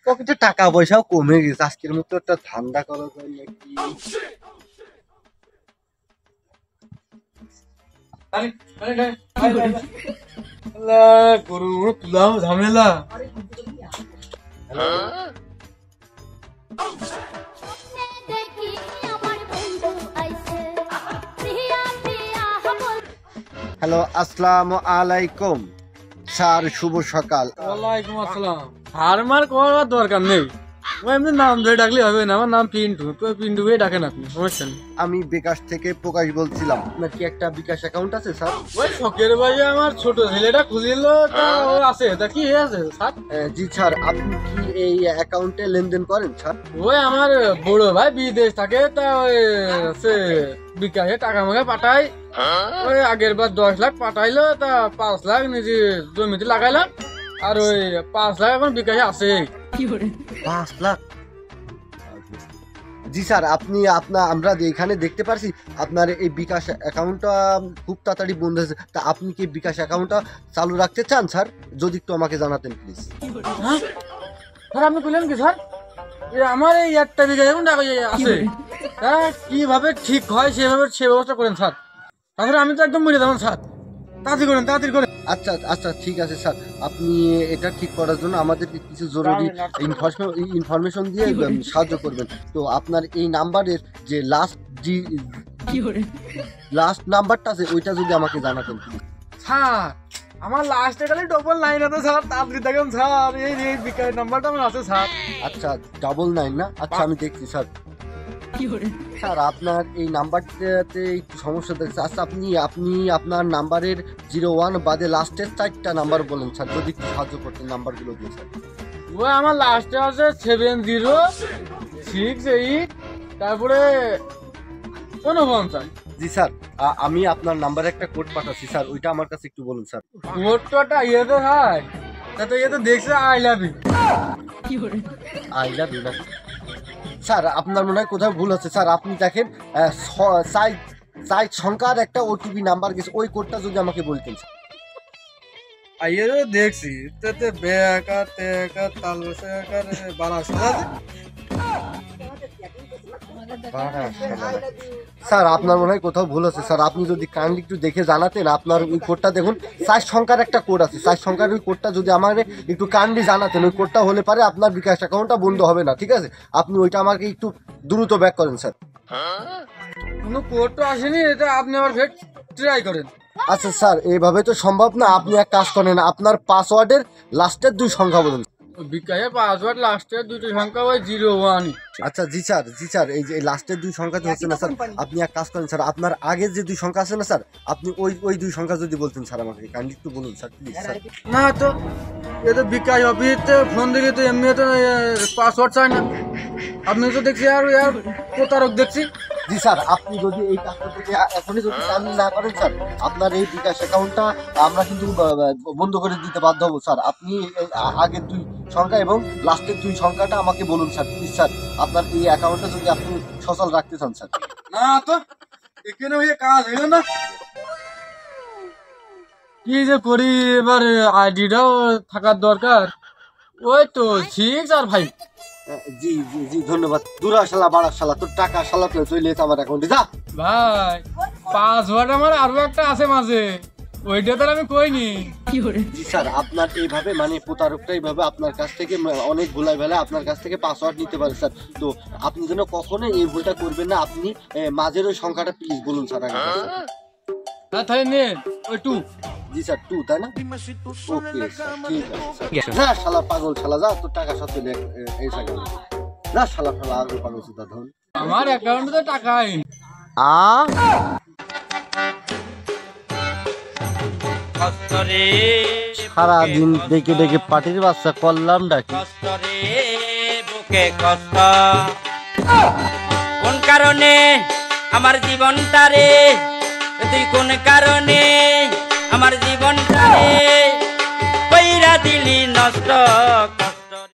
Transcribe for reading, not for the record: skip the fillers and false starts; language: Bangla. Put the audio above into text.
পকেটে টাকা পয়সাও কমে গেছে, আজকের মতো একটা ধান্দা করা যায় নাকি? ঝামেলা হ্যালো, আসসালামু আলাইকুম স্যার, শুভ সকাল। ওয়ালাইকুম আসসালাম। হারমার করার দরকার নেই, ও এমনি নাম ধরে ডাকলে হবে না। আমার নাম পিন্টু, তো পিন্টু হয়ে ডাকেন আপনি, সমস্যা নেই। আমি বিকাশ থেকে প্রকাশ বলছিলাম। আপনার কি একটা বিকাশ অ্যাকাউন্ট আছে স্যার? ওই শখের ভাই আমার ছোট ছেলেটা খুঁজিল, তা ও আছে, তা কি আছে স্যার? জি স্যার, আপনি কি এই অ্যাকাউন্টে লেনদেন করেন স্যার? ওই আমার বড় ভাই বিদেশ থাকে, তা ওই সে বিকাশে টাকা মাকে পাঠায়। ওই আগের বার 10 লাখ পাঠাইলো, তা 5 লাখ নিজে জমিতে লাগাইলাম, আর ওই 5 লাখ এখন বিকাশে আছে। 5 লাখ? জি স্যার, আপনি আমরা এখানে দেখতে পারছি আপনার এই বিকাশ অ্যাকাউন্টটা খুব তাড়াতাড়ি বন্ধ হয়েছে। তা আপনি কি বিকাশ অ্যাকাউন্টটা চালু রাখতে চান স্যার? যদি একটু আমাকে জানাতেন প্লিজ। হ্যাঁ স্যার, আপনি বললেন কি স্যার? আমার এই একটা বিঘা এখন আছে, হ্যাঁ কিভাবে ঠিক হয় সেভাবে সে ব্যবস্থা করেন স্যার। তাছাড়া আমি তো একদম মরে যাবেন স্যার, তাড়াতাড়ি করেন, তাড়াতাড়ি করেন। আচ্ছা আচ্ছা, ঠিক আছে স্যার। আপনি এটা ঠিক করার জন্য আমাদের কিছু জরুরি ইনফরমেশন দিয়ে সাহায্য করবেন। তো আপনার এই নাম্বারের যে লাস্ট নাম্বারটা আছে ওইটা যদি আমাকে জানাতেন প্লিজ। স্যার আমার লাস্টে খালি ডবল 9 আছে স্যার, তাড়াতাড়ি দেখেন স্যার। এই বিকাশ নাম্বারটা আমার আছে স্যার। আচ্ছা, 99 না? আচ্ছা, আমি দেখছি স্যার। স্যার আপনার এই নাম্বারটাতে একটু সমস্যা দেখছে। আচ্ছা, আপনি আপনার নাম্বারের 01 বাদে লাস্টের 4টা নাম্বার বলেন স্যার, যদি একটু সাহায্য করতেন নাম্বারগুলো দিয়ে স্যার। ওই আমার লাস্টে আছে 7068, তারপরে 49। জি স্যার, আমি আপনার নাম্বারে একটা কোড পাঠাচ্ছি স্যার, ওইটা আমার কাছে একটু বলুন স্যার। কোডটা ইয়ে তো হয়, তা তো ইয়ে তো দেখছে I love you. I love you না স্যার, আপনার মনে হয় কোথাও ভুল হচ্ছে স্যার। আপনি দেখেন সাইট সংখ্যার একটা ওটিপি নাম্বার গেছে, ওই কোডটা যদি আমাকে বলতেন স্যার। আইয়ে তো দেখছি, তাতে বেকার তেকার তালসাকার 12 স্যার আপনার মনে হয় কোথাও ভুল আছে স্যার, আপনি যদি কাইন্ডলি একটু দেখে জানাতেন। আপনার ওই কোডটা দেখুন, 4 সংখ্যার একটা কোড আছে, 4 সংখ্যার ওই কোডটা যদি আমাকে একটু কাইন্ডলি জানাতেন, ওই কোডটা হলে পারে আপনার বিকাশ অ্যাকাউন্টটা বন্ধ হবে না, ঠিক আছে? আপনি ওইটা আমাকে একটু দ্রুত ব্যাক করেন স্যার। কোনো কোড তো আসেনি, এটা আপনি আবার ফের ট্রাই করেন। আচ্ছা স্যার, এইভাবে তো সম্ভব না। আপনি এক কাজ করেন, আপনার পাসওয়ার্ডের লাস্টের 2 সংখ্যা বলুন। বিকাশে পাসওয়ার্ড লাস্টের 2টি সংখ্যা ওই 01। আচ্ছা জি স্যার, এই যে লাস্টের 2 সংখ্যা তো হচ্ছে না স্যার। আপনি এক কাজ করেন স্যার, আপনার আগের যে 2 সংখ্যা আছে না স্যার, আপনি ওই 2 সংখ্যা যদি বলতেন স্যার আমাকে, কাইন্ডলি একটু বলুন স্যার প্লিজ স্যার। না তো এ তো বিকাশ অফিসে ফোন দিলে তো এমনি তো পাসওয়ার্ড চাই না। আপনি তো দেখছি আর প্রতারক দেখছি। জি স্যার, আপনি যদি এই কাজটা থেকে এখনই যদি চালু না করেন স্যার, আপনার এই বিকাশ অ্যাকাউন্টটা আমরা কিন্তু বন্ধ করে দিতে বাধ্য হবো স্যার। আপনি আগের 2 সংখ্যা এবং লাস্টের 2 সংখ্যাটা আমাকে বলুন স্যার প্লিজ স্যার। আপনার এই অ্যাকাউন্টটা যদি আপনি সচল রাখতে চান স্যার। না তো এখানে ওই কাজ হইল না, কি যে করি এবার? আইডিটাও থাকার দরকার। ওই তো 6 আর 5। জি জি জি, ধন্যবাদ। দুরা শালা বাড়া শালা, তোর টাকা শালা তো চলে যেত আমার অ্যাকাউন্টে। যা ভাই, পাসওয়ার্ড আমার আরো একটা আছে মাঝে, ওইটা তো আমি কইনি। জি স্যার, আপনার এইভাবে মানে প্রতারকটা এইভাবে আপনার কাছ থেকে অনেক ভুলাই ভেলা আপনার কাছ থেকে পাসওয়ার্ড নিতে পারে স্যার। তো আপনি যেন কখনো এই ভুলটা করবেন না। আপনি মাঝের ওই সংখ্যাটা প্লিজ বলুন স্যার আগে। হ্যাঁ তাই নে, ওই 2। জি স্যার, 2 তাই না? ওকে স্যার, ঠিক আছে স্যার। যা শালা পাগল শালা, যা তোর টাকা সব চলে এই সাইকেল। যা শালা আগল পাগল সুদা ধন। আমার অ্যাকাউন্টে তো টাকাই সারাদিন ডেকে ডেকে পাটির বাচ্চা করলাম ডাকি। কোন কারণে আমার জীবনটা রে, তুই কোন কারণে আমার জীবনটা রে কইরা দিলি নষ্ট।